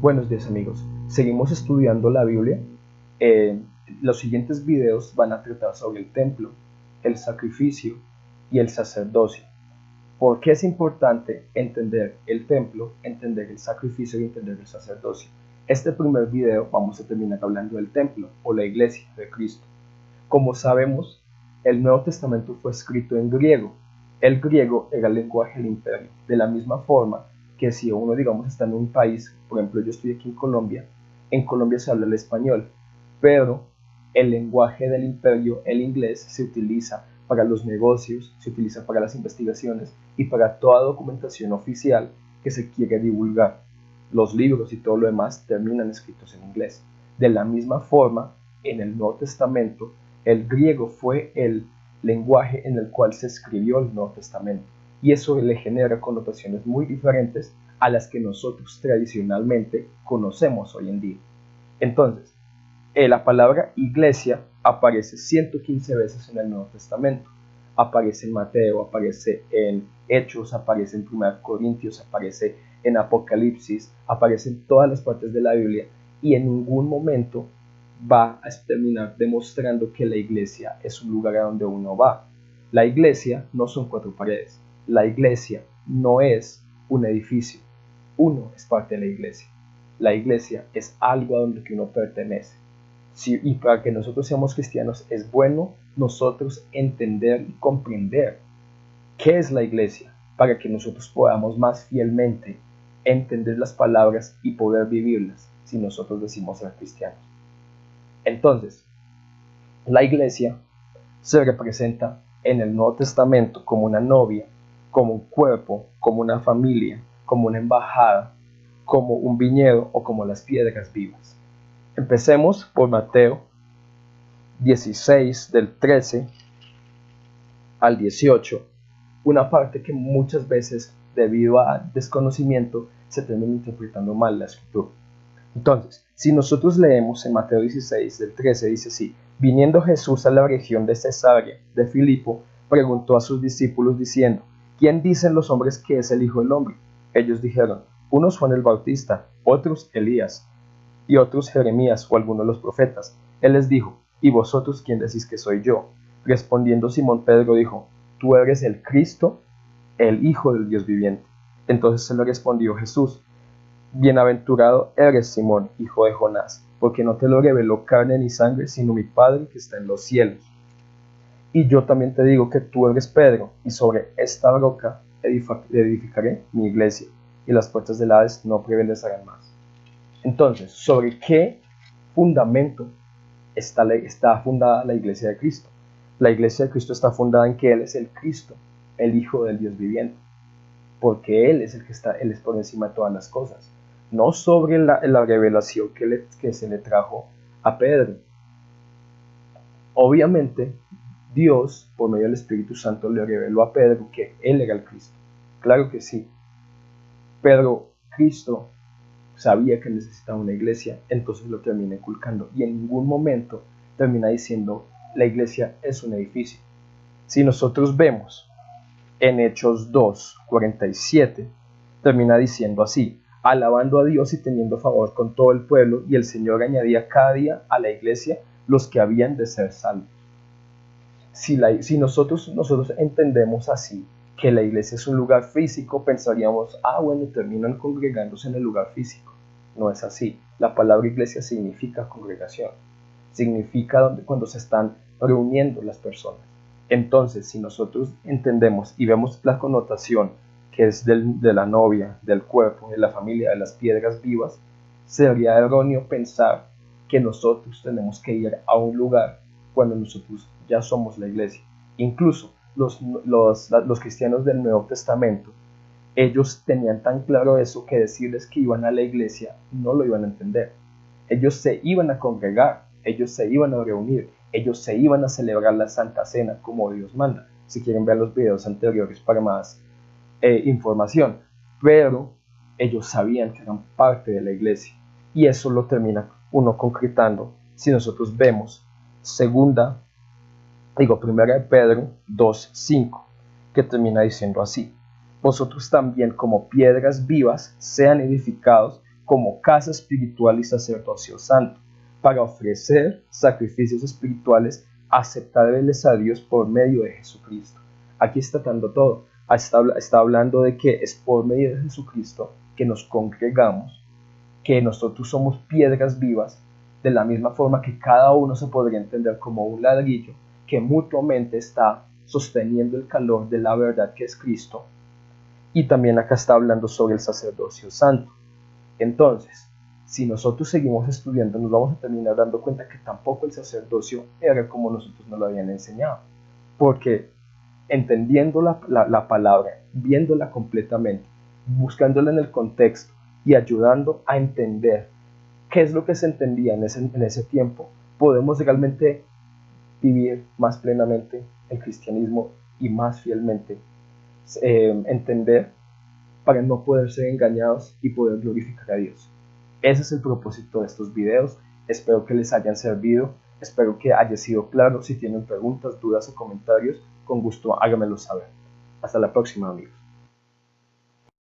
Buenos días amigos, seguimos estudiando la Biblia. Los siguientes videos van a tratar sobre el templo, el sacrificio y el sacerdocio. ¿Por qué es importante entender el templo, entender el sacrificio y entender el sacerdocio? Este primer video vamos a terminar hablando del templo o la iglesia de Cristo. Como sabemos, el Nuevo Testamento fue escrito en griego. El griego era el lenguaje del imperio. De la misma forma que si uno, digamos, está en un país, por ejemplo, yo estoy aquí en Colombia se habla el español, pero el lenguaje del imperio, el inglés, se utiliza para los negocios, se utiliza para las investigaciones y para toda documentación oficial que se quiere divulgar. Los libros y todo lo demás terminan escritos en inglés. De la misma forma, en el Nuevo Testamento, el griego fue el lenguaje en el cual se escribió el Nuevo Testamento, y eso le genera connotaciones muy diferentes a las que nosotros tradicionalmente conocemos hoy en día. Entonces, la palabra iglesia aparece 115 veces en el Nuevo Testamento. Aparece en Mateo, aparece en Hechos, aparece en 1 Corintios, aparece en Apocalipsis, aparece en todas las partes de la Biblia, y en ningún momento va a terminar demostrando que la iglesia es un lugar a donde uno va. La iglesia no son 4 paredes. La iglesia no es un edificio. Uno es parte de la iglesia. La iglesia es algo a donde uno pertenece. Y para que nosotros seamos cristianos es bueno nosotros entender y comprender qué es la iglesia, para que nosotros podamos más fielmente entender las palabras y poder vivirlas si nosotros decimos ser cristianos. Entonces, la iglesia se representa en el Nuevo Testamento como una novia, como un cuerpo, como una familia, como una embajada, como un viñedo o como las piedras vivas. Empecemos por Mateo 16, del 13 al 18, una parte que muchas veces, debido a desconocimiento, se termina interpretando mal la escritura. Entonces, si nosotros leemos en Mateo 16, del 13, dice así: viniendo Jesús a la región de Cesarea de Filipo, preguntó a sus discípulos diciendo: ¿quién dicen los hombres que es el Hijo del Hombre? Ellos dijeron: unos Juan el Bautista, otros Elías, y otros Jeremías o algunos de los profetas. Él les dijo: ¿y vosotros quién decís que soy yo? Respondiendo Simón Pedro dijo: tú eres el Cristo, el Hijo del Dios viviente. Entonces se le respondió Jesús: bienaventurado eres Simón, hijo de Jonás, porque no te lo reveló carne ni sangre, sino mi Padre que está en los cielos. Y yo también te digo que tú eres Pedro, y sobre esta roca edificaré mi iglesia, y las puertas del Hades no prevalecerán más. Entonces, ¿sobre qué fundamento está fundada la iglesia de Cristo? La iglesia de Cristo está fundada en que Él es el Cristo, el Hijo del Dios viviente, porque Él es el que Él es por encima de todas las cosas, no sobre la revelación que se le trajo a Pedro. Obviamente, Dios, por medio del Espíritu Santo, le reveló a Pedro que Él era el Cristo. Claro que sí. Pero Cristo sabía que necesitaba una iglesia, entonces lo termina inculcando, y en ningún momento termina diciendo la iglesia es un edificio. Si nosotros vemos en Hechos 2:47, termina diciendo así: alabando a Dios y teniendo favor con todo el pueblo, y el Señor añadía cada día a la iglesia los que habían de ser salvos. Si nosotros entendemos así, que la iglesia es un lugar físico, pensaríamos: bueno, terminan congregándose en el lugar físico. No es así. La palabra iglesia significa congregación, significa cuando se están reuniendo las personas. Entonces, si nosotros entendemos y vemos la connotación que es de la novia, del cuerpo, de la familia, de las piedras vivas, sería erróneo pensar que nosotros tenemos que ir a un lugar cuando nosotros ya somos la iglesia. Incluso los cristianos del Nuevo Testamento, ellos tenían tan claro eso que decirles que iban a la iglesia no lo iban a entender. Ellos se iban a congregar, ellos se iban a reunir, ellos se iban a celebrar la Santa Cena como Dios manda. Si quieren ver los videos anteriores para más información, pero ellos sabían que eran parte de la iglesia, y eso lo termina uno concretando si nosotros vemos primera de Pedro 2:5, que termina diciendo así: vosotros también, como piedras vivas, sean edificados como casa espiritual y sacerdocio santo, para ofrecer sacrificios espirituales aceptables a Dios por medio de Jesucristo. Aquí está dando todo. Está hablando de que es por medio de Jesucristo que nos congregamos, que nosotros somos piedras vivas, de la misma forma que cada uno se podría entender como un ladrillo que mutuamente está sosteniendo el calor de la verdad que es Cristo. Y también acá está hablando sobre el sacerdocio santo. Entonces, si nosotros seguimos estudiando, nos vamos a terminar dando cuenta que tampoco el sacerdocio era como nosotros nos lo habían enseñado. Porque entendiendo la palabra, viéndola completamente, buscándola en el contexto y ayudando a entender qué es lo que se entendía en ese tiempo, podemos realmente vivir más plenamente el cristianismo y más fielmente entender para no poder ser engañados y poder glorificar a Dios. Ese es el propósito de estos videos. Espero que les hayan servido. Espero que haya sido claro. Si tienen preguntas, dudas o comentarios, con gusto háganmelo saber. Hasta la próxima, amigos.